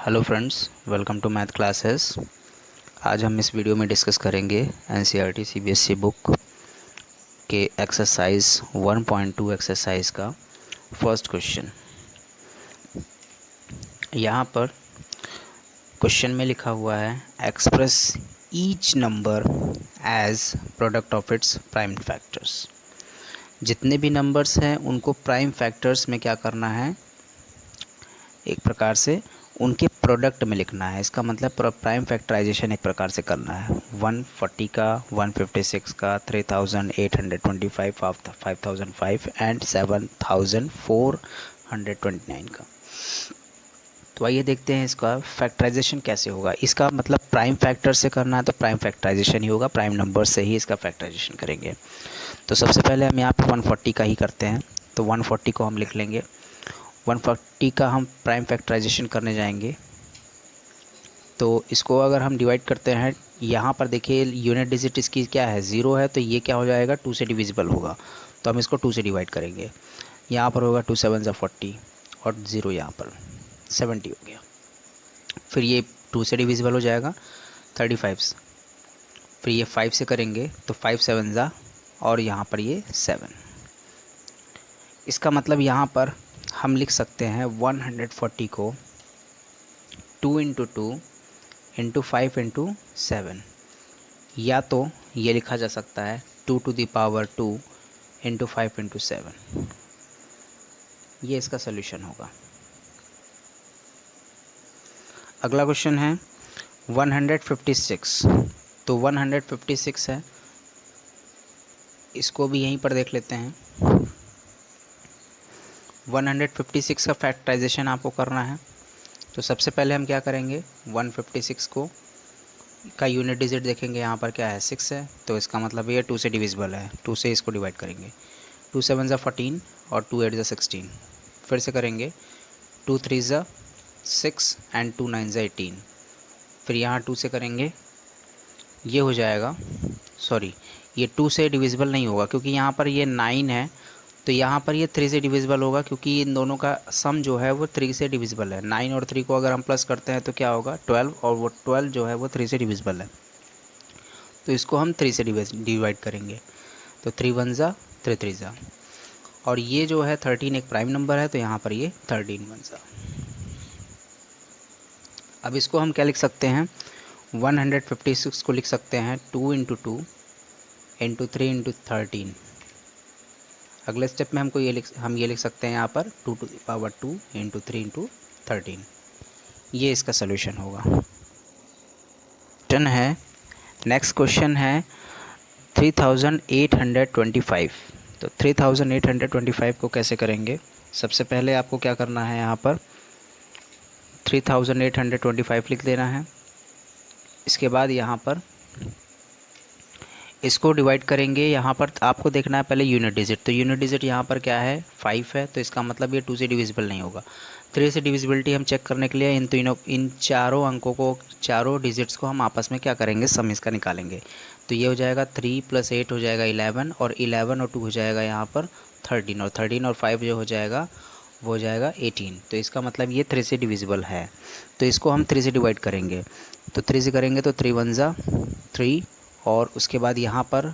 Hello friends, welcome to math classes. आज हम इस वीडियो में डिस्कस करेंगे एनसीईआरटी सीबीएसई बुक के एक्सरसाइज 1.2 एक्सरसाइज का फर्स्ट क्वेश्चन। यहाँ पर क्वेश्चन में लिखा हुआ है express each number as product of its prime factors. जितने भी नंबर्स हैं उनको प्राइम फैक्टर्स में क्या करना है, एक प्रकार से उनके प्रोडक्ट में लिखना है। इसका मतलब प्राइम फैक्टराइजेशन एक प्रकार से करना है। 140 का, 156 का, 3825, 5005 एंड 7429 का। तो आइए देखते हैं इसका फैक्टराइजेशन कैसे होगा। इसका मतलब प्राइम फैक्टर से करना है तो प्राइम फैक्टराइजेशन ही होगा, प्राइम नंबर से ही इसका फैक्टराइजेशन करेंगे। तो सबसे पहले हम यहाँ पे 140 का ही करते हैं, तो 140 को हम लिख लेंगे। 140 का हम प्राइम फैक्टराइजेशन करने जाएंगे तो इसको अगर हम डिवाइड करते हैं, यहाँ पर देखिए यूनिट डिजिट इसकी क्या है, 0 है, तो ये क्या हो जाएगा, 2 से डिविजिबल होगा। तो हम इसको 2 से डिवाइड करेंगे। यहाँ पर होगा 2 7 40 और 0 यहाँ पर 70 हो गया। फिर ये 2 से डिविजिबल हो जाएगा 35। फिर ये 5 से करेंगे तो 5 7 और यहाँ पर ये 7। इसका मतलब यहाँ पर हम लिख सकते हैं 140 को 2 × 2 × 5 × 7, या तो ये लिखा जा सकता है 2 to the power 2 × 5 × 7। ये इसका सॉल्यूशन होगा। अगला क्वेश्चन है 156। तो 156 है, इसको भी यहीं पर देख लेते हैं। 156 का फैक्टराइजेशन आपको करना है। तो सबसे पहले हम क्या करेंगे, 156 को का यूनिट डिजिट देखेंगे, यहाँ पर क्या है 6 है, तो इसका मतलब ये 2 से डिविजिबल है, 2 से इसको डिवाइड करेंगे। 2 7 14 और 2 8 16। फिर से करेंगे 2 3 6 एंड 2 9 18। फिर यहाँ 2 से करेंगे, ये हो जाएगा, सॉरी ये 2 से डिविजिबल नहीं होगा क्योंकि यहाँ पर ये 9 है, तो यहाँ पर ये 3 से डिविजिबल होगा क्योंकि इन दोनों का सम जो है वो 3 से डिविजिबल है। 9 और 3 को अगर हम प्लस करते हैं तो क्या होगा 12, और वो 12 जो है वो 3 से डिविजिबल है, तो इसको हम 3 से डिवाइड करेंगे। तो 3 1 3 3 और ये जो है 13 एक प्राइम नंबर है, तो यहाँ पर ये 13 1 अब इसको हम क्या लिख सकते हैं, 156 को लिख सकते हैं 2 × 2 × 3 × 13। अगले स्टेप में हम ये लिख सकते हैं यहाँ पर 2 to the power 2 × 3 × 13। ये इसका सलूशन होगा। क्वेश्चन है, नेक्स्ट क्वेश्चन है 3825। तो 3825 को कैसे करेंगे, सबसे पहले आपको क्या करना है, यहाँ पर 3825 लिख देना है। इसके बाद यहाँ पर इसको डिवाइड करेंगे। यहाँ पर आपको देखना है पहले यूनिट डिजिट, तो यूनिट डिजिट यहाँ पर क्या है 5 है, तो इसका मतलब ये 2 से डिविजिबल नहीं होगा। 3 से डिविजिबिलिटी हम चेक करने के लिए इन चारों अंकों को, चारों डिजिट्स को हम आपस में क्या करेंगे, सम इसका निकालेंगे। तो ये हो जाएगा 3 + 8 हो जाएगा 11, और 11 और 2 हो जाएगा यहाँ पर 13, और 13 और 5 जो हो जाएगा वो हो जाएगा 18। तो इसका मतलब ये 3 से डिविजिबल है, तो इसको हम 3 से डिवाइड करेंगे। तो 3 से करेंगे तो 3 1 3, और उसके बाद यहाँ पर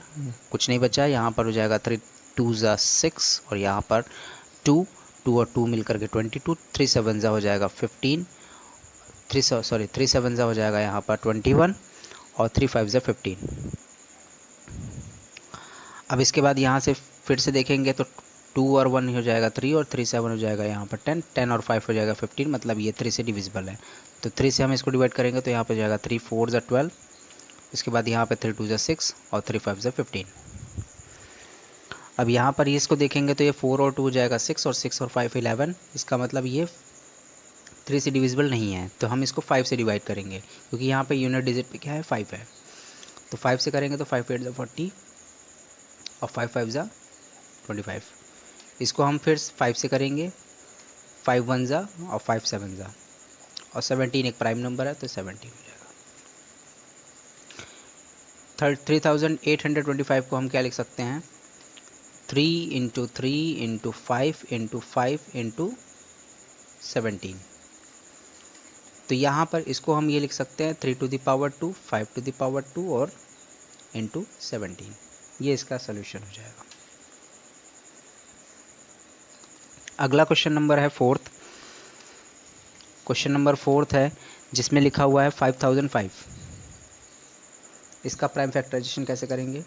कुछ नहीं बचा, यहाँ पर हो जाएगा 3 2 6, और यहाँ पर 2 और 2 मिलकर के 22, 3 7 हो जाएगा 15, 3 7 हो जाएगा यहाँ पर 21, और 3 5 15। अब इसके बाद यहाँ से फिर से देखेंगे तो 2 और 1 हो जाएगा 3, और 3 7 हो जाएगा यहाँ पर 10, 10 और 5 हो जाएगा 15, मतलब ये 3 से डिविजिबल है। तो 3 से हम इसको डिवाइड करेंगे तो यहाँ पर हो जाएगा 3 4 12, इसके बाद यहाँ पे 3 2 6 और 3 5 15। अब यहाँ पर ये इसको देखेंगे तो ये 4 और 2 हो जाएगा 6, और 6 और 5 11, इसका मतलब ये 3 से डिविजिबल नहीं है, तो हम इसको 5 से डिवाइड करेंगे क्योंकि यहाँ पे यूनिट डिजिट पे क्या है 5 है। तो 5 से करेंगे तो 5 8 40 और 5 5 25। इसको हम फिर 5 से करेंगे, 5 1 और 5 7 और 17 एक प्राइम नंबर है, तो 17 हो जाएगा। 3825 को हम क्या लिख सकते हैं, 3 × 3 × 5 × 5 × 17। तो यहाँ पर इसको हम ये लिख सकते हैं 3 to the power 2, 5 to the power 2 और इंटू 17, ये इसका सोल्यूशन हो जाएगा। अगला क्वेश्चन नंबर है फोर्थ। क्वेश्चन नंबर फोर्थ है जिसमें लिखा हुआ है 5005। इसका प्राइम फैक्टराइजेशन कैसे करेंगे?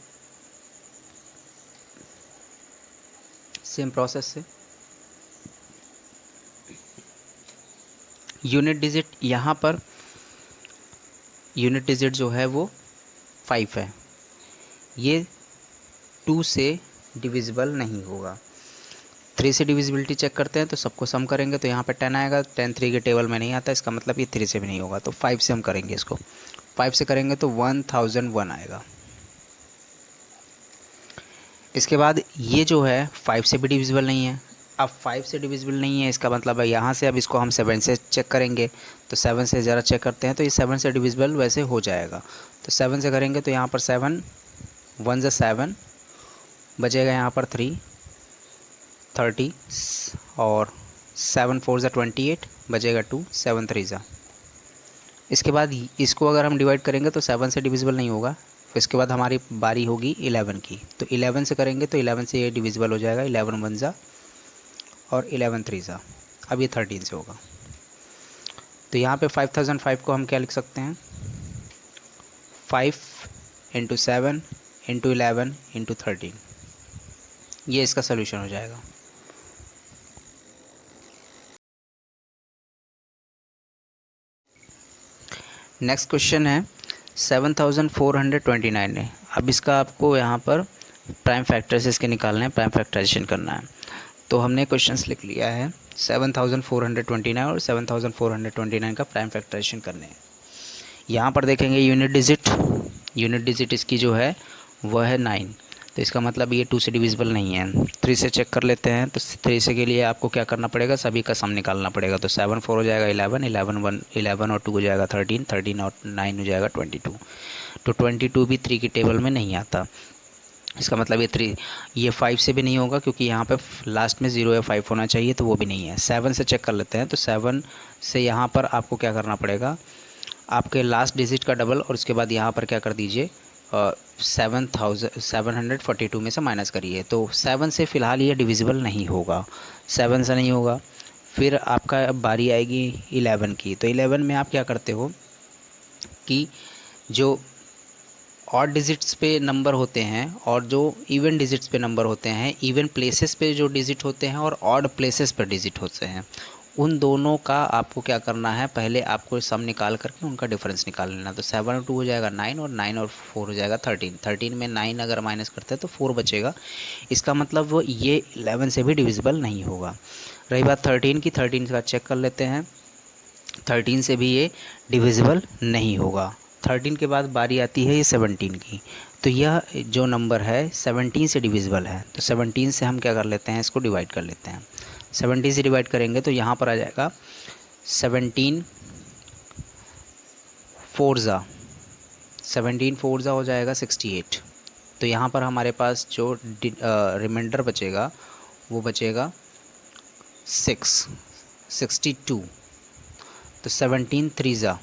सेम प्रोसेस से। यूनिट डिजिट, यहाँ पर यूनिट डिजिट जो है वो 5 है, ये 2 से डिविजिबल नहीं होगा। 3 से डिविजिबिलिटी चेक करते हैं तो सबको सम करेंगे तो यहाँ पे 10 आएगा, 10 3 के टेबल में नहीं आता, इसका मतलब ये 3 से भी नहीं होगा। तो 5 से हम करेंगे इसको, 5 से करेंगे तो 1001 आएगा। इसके बाद ये जो है 5 से भी डिविजिबल नहीं है। अब 5 से डिविजिबल नहीं है इसका मतलब है यहाँ से अब इसको हम 7 से चेक करेंगे, तो 7 से ज़रा चेक करते हैं तो ये 7 से डिविजिबल वैसे हो जाएगा। तो 7 से करेंगे तो यहाँ पर 7 1 ज़ा 7 बचेगा, यहाँ पर 3 30 और 7 4 ज़ा 28 बचेगा 2 7 3 ज़ा। इसके बाद इसको अगर हम डिवाइड करेंगे तो 7 से डिविजिबल नहीं होगा। फिर इसके बाद हमारी बारी होगी 11 की, तो 11 से करेंगे तो 11 से ये डिविजिबल हो जाएगा, 11 1 ज़ा और 11 3 ज़ा। अब ये 13 से होगा। तो यहाँ पे 5005 को हम क्या लिख सकते हैं? 5 इंटू 7 इंटू 11 इंटू 13, ये इसका सोल्यूशन हो जाएगा। नेक्स्ट क्वेश्चन है 7429 है। अब इसका आपको यहाँ पर प्राइम फैक्टर्स इसके निकालने हैं, प्राइम फैक्टराइजेशन करना है। तो हमने क्वेश्चंस लिख लिया है 7429 और 7429 का प्राइम फैक्टराइजेशन करने हैं। यहाँ पर देखेंगे यूनिट डिजिट इसकी जो है वह है 9, तो इसका मतलब ये 2 से डिविजिबल नहीं है। 3 से चेक कर लेते हैं, तो 3 से के लिए आपको क्या करना पड़ेगा? सभी का सम निकालना पड़ेगा। तो 7 4 हो जाएगा 11, 11 और 2 हो जाएगा 13, 13 और 9 हो जाएगा 22। तो 22 भी 3 की टेबल में नहीं आता, इसका मतलब ये 5 से भी नहीं होगा क्योंकि यहाँ पे लास्ट में 0 या 5 होना चाहिए, तो वो भी नहीं है। 7 से चेक कर लेते हैं, तो 7 से यहाँ पर आपको क्या करना पड़ेगा? आपके लास्ट डिजिट का डबल और उसके बाद यहाँ पर क्या कर दीजिए 742 में से माइनस करिए। तो 7 से फ़िलहाल ये डिविजिबल नहीं होगा, 7 से नहीं होगा। फिर आपका बारी आएगी 11 की, तो 11 में आप क्या करते हो कि जो ऑड डिजिट्स पे नंबर होते हैं और जो इवन डिजिट्स पे नंबर होते हैं, इवन प्लेसेस पे जो डिजिट होते हैं और ऑड प्लेसेस पर डिजिट होते हैं, उन दोनों का आपको क्या करना है? पहले आपको सम निकाल करके उनका डिफरेंस निकाल लेना। तो 7 और 2 हो जाएगा 9 और 9 और 4 हो जाएगा 13। 13 में 9 अगर माइनस करते हैं तो 4 बचेगा, इसका मतलब वो ये 11 से भी डिविजिबल नहीं होगा। रही बात 13 की, 13 का चेक कर लेते हैं, 13 से भी ये डिविजिबल नहीं होगा। 13 के बाद बारी आती है ये 17 की, तो यह जो नंबर है 17 से डिविजिबल है। तो 17 से हम क्या कर लेते हैं? इसको डिवाइड कर लेते हैं। 17 से डिवाइड करेंगे तो यहाँ पर आ जाएगा 17 4 हो जाएगा 68। तो यहाँ पर हमारे पास जो रिमाइंडर बचेगा वो बचेगा 62। तो 17 3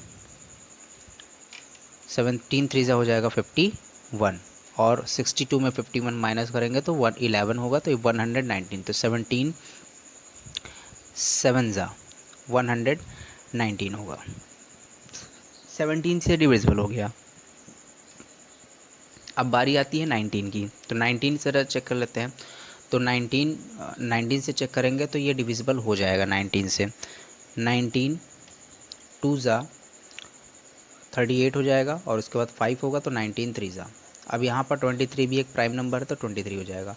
हो जाएगा 51 और 62 में 51 माइनस करेंगे तो 11 होगा, तो 119। तो 17 7 119 होगा। 17 से डिविजिबल हो गया। अब बारी आती है 19 की, तो 19 से चेक कर लेते हैं। तो 19 से चेक करेंगे तो ये डिविजिबल हो जाएगा 19 से। 19 2 38 हो जाएगा और उसके बाद 5 होगा, तो 19 3 अब यहाँ पर 23 भी एक प्राइम नंबर है, तो 23 हो जाएगा।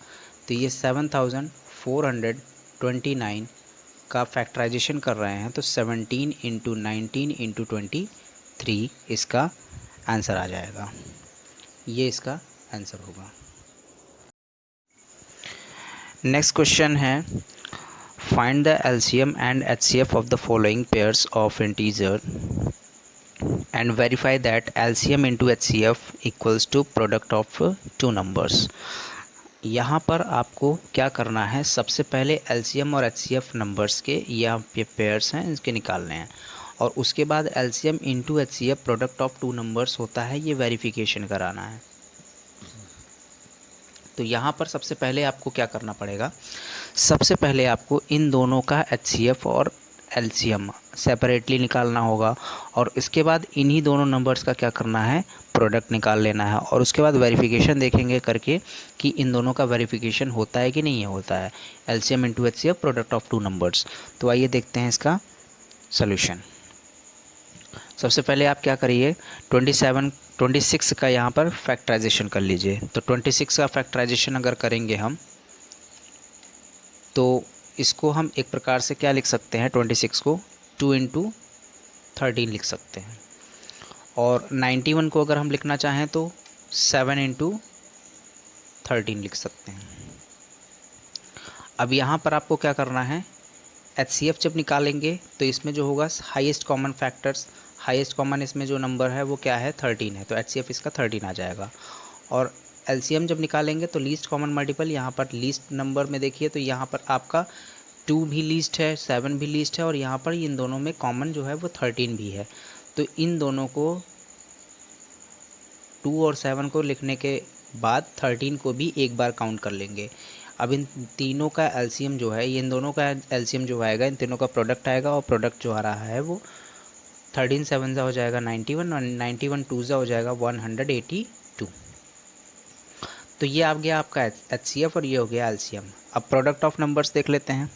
तो ये 7429 का फैक्टराइजेशन कर रहे हैं, तो 17 इंटू 19 इंटू 23 इसका आंसर आ जाएगा, ये इसका आंसर होगा। नेक्स्ट क्वेश्चन है find the LCM and HCF of the following pairs of integer and verify that LCM into HCF equals to product of two numbers. यहाँ पर आपको क्या करना है? सबसे पहले एलसीएम और एचसीएफ नंबर्स के या पेयर्स हैं इसके निकालने हैं, और उसके बाद LCM into HCF product of two numbers होता है, ये वेरिफिकेशन कराना है। तो यहाँ पर सबसे पहले आपको क्या करना पड़ेगा, सबसे पहले आपको इन दोनों का HCF और LCM सेपरेटली निकालना होगा, और इसके बाद इन्हीं दोनों नंबर्स का क्या करना है, प्रोडक्ट निकाल लेना है, और उसके बाद वेरिफिकेशन देखेंगे करके कि इन दोनों का वेरिफिकेशन होता है कि नहीं होता है, LCM into HCF product of two numbers. तो आइए देखते हैं इसका सोल्यूशन। सबसे पहले आप क्या करिए, 26 का यहाँ पर फैक्टराइजेशन कर लीजिए। तो 26 का फैक्टराइजेशन अगर करेंगे हम, तो इसको हम एक प्रकार से क्या लिख सकते हैं, 26 को 2 इंटू 13 लिख सकते हैं, और 91 को अगर हम लिखना चाहें तो 7 इंटू 13 लिख सकते हैं। अब यहाँ पर आपको क्या करना है, HCF जब निकालेंगे तो इसमें जो होगा highest common factors, highest common इसमें जो नंबर है वो क्या है, 13 है, तो HCF इसका 13 आ जाएगा। और LCM जब निकालेंगे तो लीस्ट कॉमन मल्टीपल, यहाँ पर लीस्ट नंबर में देखिए तो यहाँ पर आपका 2 भी लीस्ट है, 7 भी लीस्ट है, और यहाँ पर इन दोनों में कॉमन जो है वो 13 भी है। तो इन दोनों को 2 और 7 को लिखने के बाद 13 को भी एक बार काउंट कर लेंगे। अब इन तीनों का LCM जो है, इन दोनों का LCM जो आएगा, इन तीनों का प्रोडक्ट आएगा, और प्रोडक्ट जो आ रहा है वो 13 7 हो जाएगा 91, और 91 2 हो जाएगा 182। तो ये आ गया आपका HCF और ये हो गया LCM। अब प्रोडक्ट ऑफ नंबर्स देख लेते हैं।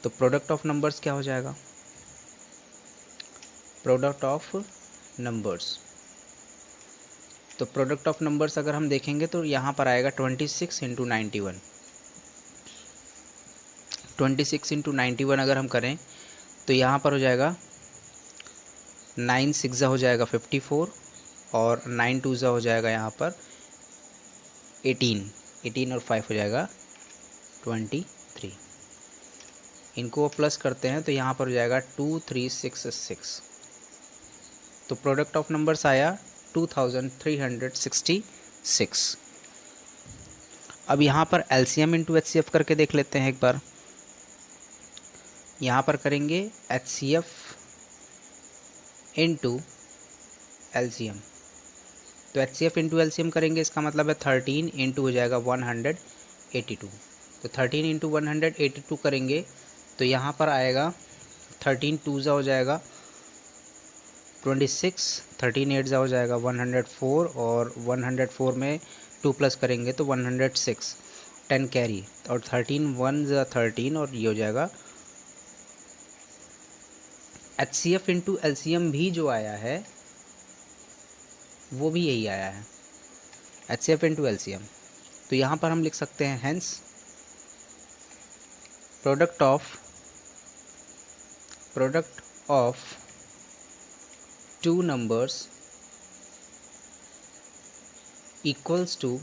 तो प्रोडक्ट ऑफ नंबर्स क्या हो जाएगा, प्रोडक्ट ऑफ नंबर्स, तो प्रोडक्ट ऑफ नंबर्स अगर हम देखेंगे तो यहाँ पर आएगा 26 इंटू 91। 26 इंटू 91 अगर हम करें तो यहाँ पर हो जाएगा 9 6 हो जाएगा 54, और 9 2 हो जाएगा यहाँ पर 18 और 5 हो जाएगा 23। इनको प्लस करते हैं तो यहाँ पर हो जाएगा 2366। तो प्रोडक्ट ऑफ नंबर्स आया 2366। अब यहाँ पर LCM इंटू HCF करके देख लेते हैं एक बार। यहाँ पर करेंगे HCF इंटू LCM, तो HCF इंटू LCM करेंगे, इसका मतलब है 13 इंटू हो जाएगा 182। तो 13 इंटू 182 करेंगे तो यहाँ पर आएगा 13 2 हो जाएगा 26, 13 8 हो जाएगा 104, और 104 में 2 प्लस करेंगे तो 106, 10 कैरी, और 13 1 13, और ये हो जाएगा। HCF इंटू LCM भी जो आया है वो भी यही आया है, HCF इंटू LCM। तो यहाँ पर हम लिख सकते हैं hence product of two numbers equals to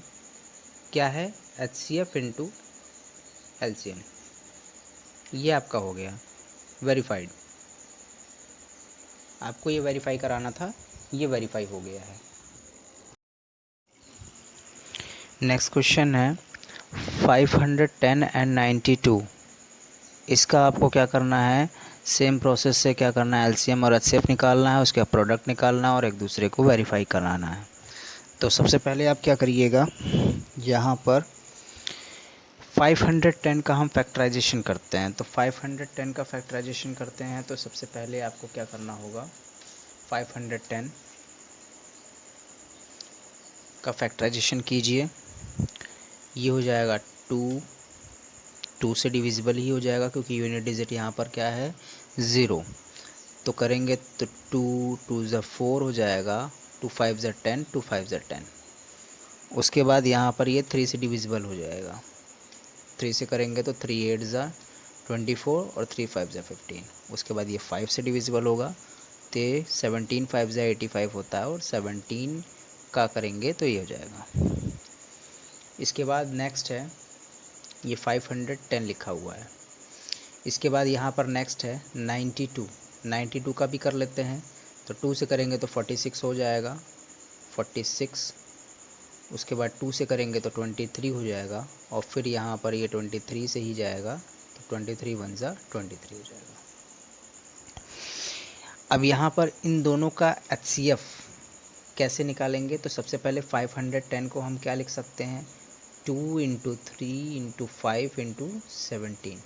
क्या है, HCF इंटू LCM। ये आपका हो गया वेरीफाइड। आपको ये वेरीफाई कराना था, ये वेरीफाई हो गया है। नेक्स्ट क्वेश्चन है 510 एंड 92। इसका आपको क्या करना है, सेम प्रोसेस से क्या करना है, LCM और HCF निकालना है, उसका प्रोडक्ट निकालना है और एक दूसरे को वेरीफाई कराना है। तो सबसे पहले आप क्या करिएगा, यहाँ पर 510 का हम फैक्टराइजेशन करते हैं। तो 510 का फैक्टराइजेशन करते हैं तो सबसे पहले आपको क्या करना होगा, 510 का फैक्टराइजेशन कीजिए। ये हो जाएगा 2 से डिविजिबल ही हो जाएगा क्योंकि यूनिट डिजिट यहाँ पर क्या है, 0। तो करेंगे तो 2 2 4 हो जाएगा, 2 5 10, 2 5 10। उसके बाद यहाँ पर ये 3 से डिविजिबल हो जाएगा, 3 से करेंगे तो 3 8 24, और 3 5 15। उसके बाद ये 5 से डिविजिबल होगा तो 17 5 85 होता है, और 17 का करेंगे तो ये हो जाएगा। इसके बाद नेक्स्ट है ये 510 लिखा हुआ है। इसके बाद यहाँ पर नेक्स्ट है 92 का भी कर लेते हैं। तो 2 से करेंगे तो 46 हो जाएगा, 46। उसके बाद 2 से करेंगे तो 23 हो जाएगा, और फिर यहाँ पर ये 23 से ही जाएगा तो 23 1 23 हो जाएगा। अब यहाँ पर इन दोनों का HCF कैसे निकालेंगे? तो सबसे पहले 510 को हम क्या लिख सकते हैं? 2 × 3 × 5 × 17,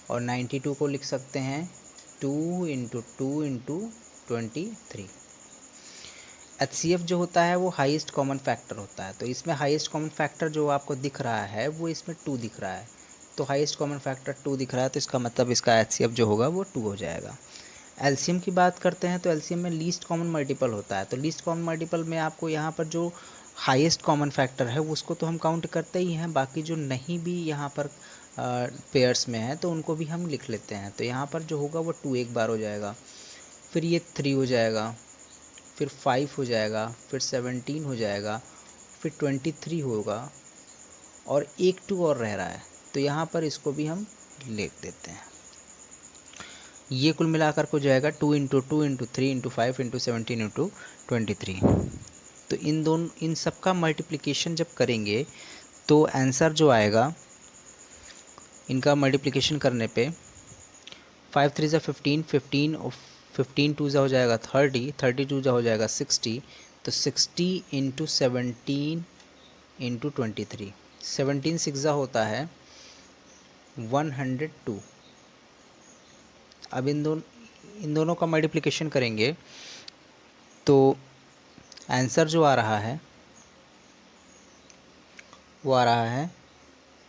और 92 को लिख सकते हैं 2 × 2 × 23। HCF जो होता है वो हाईएस्ट कॉमन फैक्टर होता है, तो इसमें हाईएस्ट कॉमन फैक्टर जो आपको दिख रहा है वो इसमें 2 दिख रहा है, तो हाईएस्ट कॉमन फैक्टर 2 दिख रहा है, तो इसका मतलब इसका HCF जो होगा वो 2 हो जाएगा। एलसीएम की बात करते हैं तो एलसीएम में लीस्ट कॉमन मल्टीपल होता है, तो लीस्ट कॉमन मल्टीपल में आपको यहाँ पर जो हाईएस्ट कॉमन फैक्टर है उसको तो हम काउंट करते ही हैं, बाकी जो नहीं भी यहाँ पर पेयर्स में है तो उनको भी हम लिख लेते हैं। तो यहाँ पर जो होगा वो 2 एक बार हो जाएगा, फिर ये 3 हो जाएगा, फिर 5 हो जाएगा, फिर 17 हो जाएगा, फिर 23 होगा, और एक 2 और रह रहा है, तो यहाँ पर इसको भी हम लिख देते हैं। ये कुल मिलाकर हो जाएगा 2 × 2 × 3 × 5 × 17 × 23। तो इन सब का मल्टीप्लिकेशन जब करेंगे तो आंसर जो आएगा इनका मल्टीप्लिकेशन करने पे 5 3 ज़ा 15, 15 और 15 2 ज़ा हो जाएगा 30, 32 ज़ा हो जाएगा 60, तो 60 × 17 × 23, 17 6 ज़ा होता है 102। अब इन दोनों का मल्टीप्लिकेशन करेंगे तो आंसर जो आ रहा है वो आ रहा है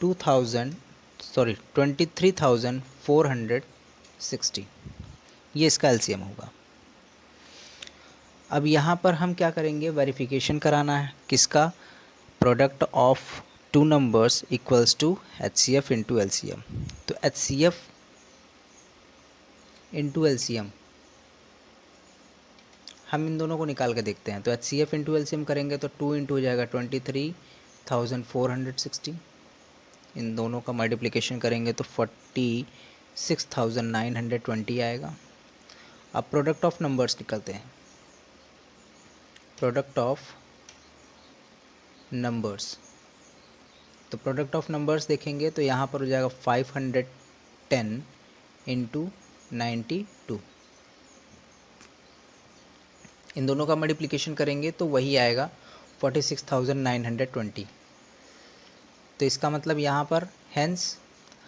23,460। ये इसका एलसीएम होगा। अब यहाँ पर हम क्या करेंगे? वेरिफिकेशन कराना है किसका? Product of two numbers equals to HCF into LCM। तो HCF इंटू LCM हम इन दोनों को निकाल के देखते हैं। तो HCF इंटू LCM करेंगे तो 2 इंटू हो जाएगा 23,460, इन दोनों का मल्टीप्लिकेशन करेंगे तो 46,920 आएगा। अब प्रोडक्ट ऑफ नंबर्स निकलते हैं। प्रोडक्ट ऑफ नंबर्स, तो प्रोडक्ट ऑफ नंबर्स देखेंगे तो यहाँ पर हो जाएगा 510 इंटू 92, इन दोनों का मल्टीप्लिकेशन करेंगे तो वही आएगा 46,920। तो इसका मतलब यहाँ पर हेंस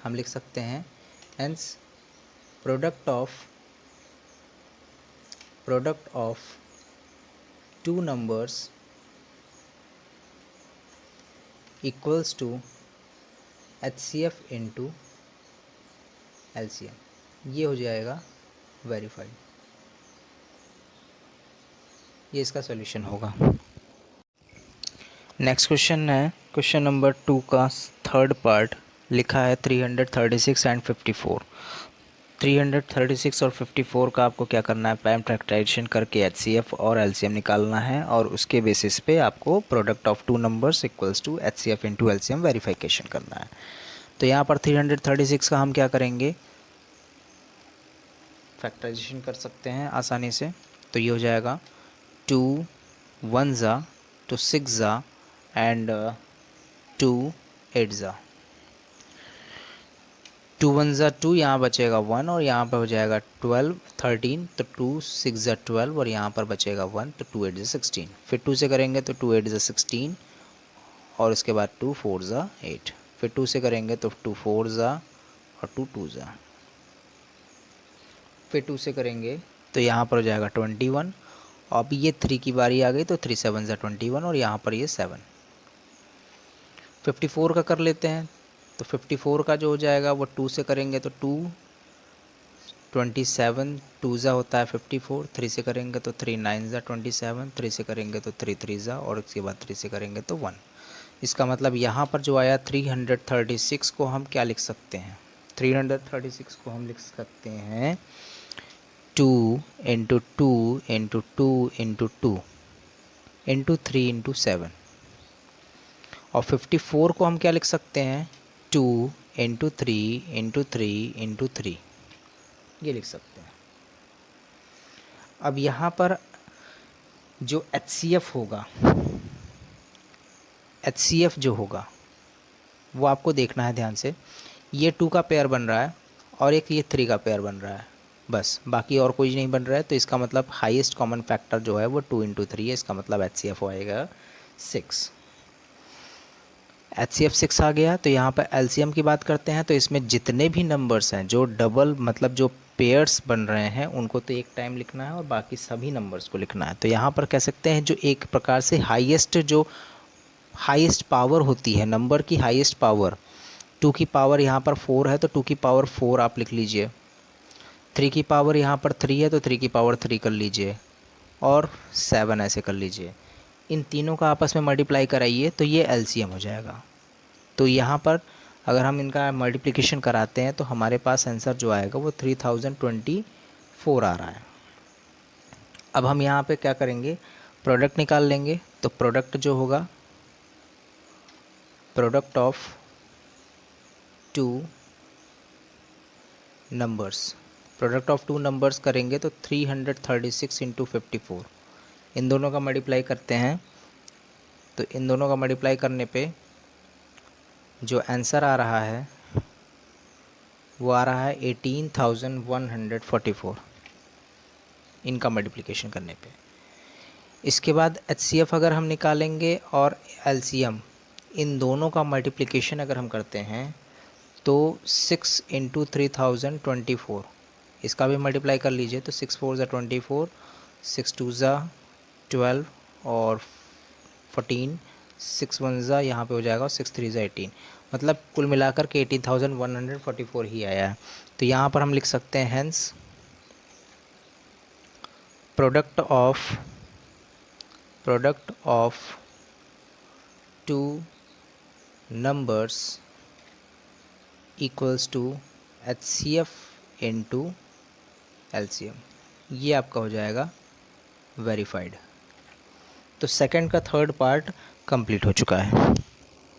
हम लिख सकते हैं, hence product of two numbers equals to HCF into LCM। ये हो जाएगा वेरीफाइड, ये इसका सॉल्यूशन होगा। नेक्स्ट क्वेश्चन है क्वेश्चन नंबर 2 का थर्ड पार्ट, लिखा है 336 एंड 54। 336 और 54 का आपको क्या करना है? प्राइम फैक्टराइजेशन करके HCF और LCM निकालना है, और उसके बेसिस पे आपको product of two numbers equals to HCF into LCM verification करना है। तो यहाँ पर 336 का हम क्या करेंगे? फैक्टराइजेशन कर सकते हैं आसानी से। तो ये हो जाएगा 2 1 ज़ा, तो 6 ज़ा एंड 2 8 ज़ा। 2 1 ज़ा 2, यहाँ बचेगा 1 और यहाँ पर हो जाएगा 12 13, तो 2 6 ज़ा 12 और यहाँ पर बचेगा 1, तो 2 8 ज़ा 16। फिर 2 से करेंगे तो 2 8 ज़ा 16 और उसके बाद 2 4 ज़ा 8, फिर 2 से करेंगे तो 2 4 ज़ा और 2 2 ज़ा, फिर 2 से करेंगे तो यहाँ पर हो जाएगा 21। अब ये 3 की बारी आ गई तो 3 7 ज़ा 21 और यहाँ पर ये 7। 54 का कर लेते हैं। तो 54 का जो हो जाएगा वो 2 से करेंगे तो 2 27, 2 ज़ा होता है 54, 3 से करेंगे तो 3 9 ज़ा 27, 3 से करेंगे तो 3 3 ज़ा और उसके बाद 3 से करेंगे तो 1। इसका मतलब यहाँ पर जो आया 336 को हम क्या लिख सकते हैं? 336 को हम लिख सकते हैं 2 × 2 × 2 × 2 × 3 × 7। और 54 को हम क्या लिख सकते हैं? 2 × 3 × 3 × 3, ये लिख सकते हैं। अब यहाँ पर जो HCF होगा, HCF जो होगा वो आपको देखना है ध्यान से। ये 2 का पेयर बन रहा है और एक ये 3 का पेयर बन रहा है। बस, बाकी और कोई नहीं बन रहा है। तो इसका मतलब हाईएस्ट कॉमन फैक्टर जो है वो 2 × 3 है। इसका मतलब HCF आएगा 6। HCF 6 आ गया। तो यहाँ पर LCM की बात करते हैं, तो इसमें जितने भी नंबर्स हैं जो डबल मतलब जो पेयर्स बन रहे हैं उनको तो एक टाइम लिखना है और बाकी सभी नंबर्स को लिखना है। तो यहाँ पर कह सकते हैं जो एक प्रकार से हाईएस्ट पावर होती है नंबर की, हाईएस्ट पावर 2 की पावर यहाँ पर 4 है तो 2 की पावर 4 आप लिख लीजिए। 3 की पावर यहाँ पर 3 है तो 3 की पावर 3 कर लीजिए, और 7 ऐसे कर लीजिए। इन तीनों का आपस में मल्टीप्लाई कराइए तो ये LCM हो जाएगा। तो यहाँ पर अगर हम इनका मल्टीप्लिकेशन कराते हैं तो हमारे पास आंसर जो आएगा वो 3024 आ रहा है। अब हम यहाँ पे क्या करेंगे, प्रोडक्ट निकाल लेंगे। तो प्रोडक्ट जो होगा, product of 2 numbers, product of 2 numbers करेंगे तो 336 × 54, इन दोनों का मल्टीप्लाई करते हैं। तो इन दोनों का मल्टीप्लाई करने पे जो आंसर आ रहा है वो आ रहा है 18,144, इनका मल्टीप्लिकेशन करने पे। इसके बाद HCF अगर हम निकालेंगे और LCM, इन दोनों का मल्टीप्लिकेशन अगर हम करते हैं तो 6 × 3024, इसका भी मल्टीप्लाई कर लीजिए। तो 6 4 = 24, 6 2 = 12 और 14, 6 1 ज़ा यहाँ पे हो जाएगा और 6 3 ज़ा 18, मतलब कुल मिलाकर के 18,144 ही आया है। तो यहाँ पर हम लिख सकते हैं hence product of 2 numbers equals to HCF × LCM, ये आपका हो जाएगा वेरीफाइड। तो सेकंड का थर्ड पार्ट कंप्लीट हो चुका है।